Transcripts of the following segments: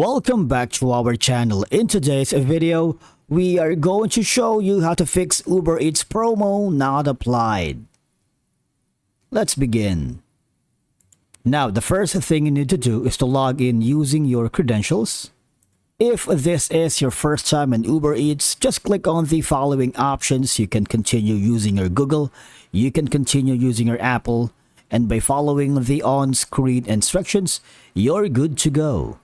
Welcome back to our channel. In today's video, we are going to show you how to fix Uber Eats promo not applied. Let's begin. Now, the first thing you need to do is to log in using your credentials. If this is your first time in Uber Eats, just click on the following options. You can continue using your Google, you can continue using your Apple, and by following the on-screen instructions, you're good to go.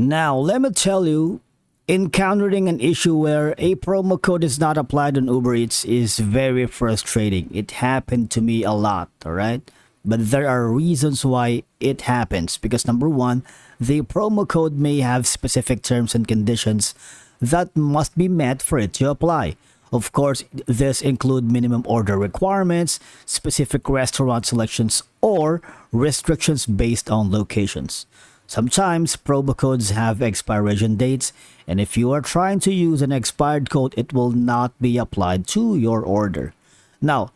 Now, let me tell you, encountering an issue where a promo code is not applied on Uber Eats is very frustrating. It happened to me a lot, alright? But there are reasons why it happens. Because number one, the promo code may have specific terms and conditions that must be met for it to apply. Of course, this include minimum order requirements, specific restaurant selections, or restrictions based on locations. Sometimes promo codes have expiration dates, and if you are trying to use an expired code, it will not be applied to your order. Now,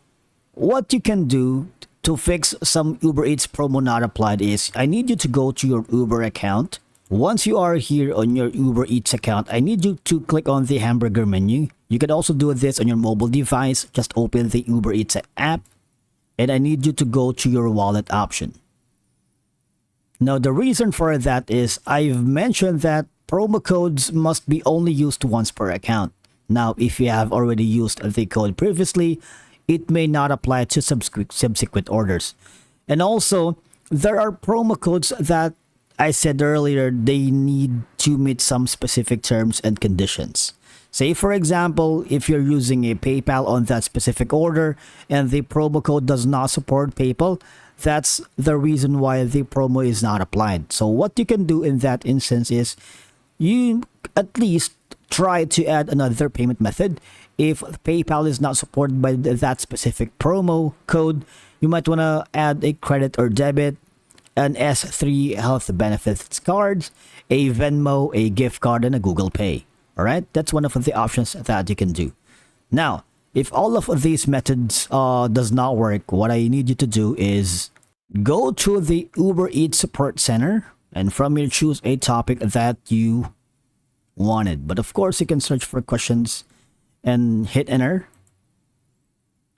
what you can do to fix some Uber Eats promo not applied is, I need you to go to your Uber account. Once you are here on your Uber Eats account, I need you to click on the hamburger menu. You can also do this on your mobile device. Just open the Uber Eats app, and I need you to go to your wallet option. Now, the reason for that is I've mentioned that promo codes must be only used once per account. Now, if you have already used the code previously, it may not apply to subsequent orders. And also, there are promo codes that I said earlier, they need to meet some specific terms and conditions. Say, for example, if you're using a PayPal on that specific order and the promo code does not support PayPal, that's the reason why the promo is not applied. So what you can do in that instance is you at least try to add another payment method. If PayPal is not supported by that specific promo code, you might want to add a credit or debit, an S3 health benefits card, a Venmo, a gift card, and a Google Pay. Alright, that's one of the options that you can do. Now, if all of these methods does not work, what I need you to do is go to the Uber Eats Support Center, and from here choose a topic that you wanted. But of course, you can search for questions and hit enter.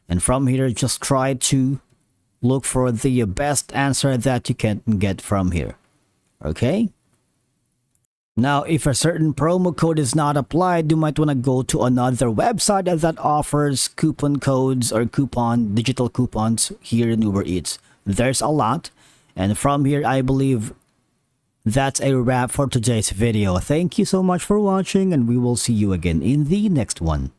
And from here, just try to look for the best answer that you can get from here. Okay? Now, if a certain promo code is not applied, you might want to go to another website that offers coupon codes or digital coupons here in Uber Eats. There's a lot. And from here, I believe that's a wrap for today's video. Thank you so much for watching, and we will see you again in the next one.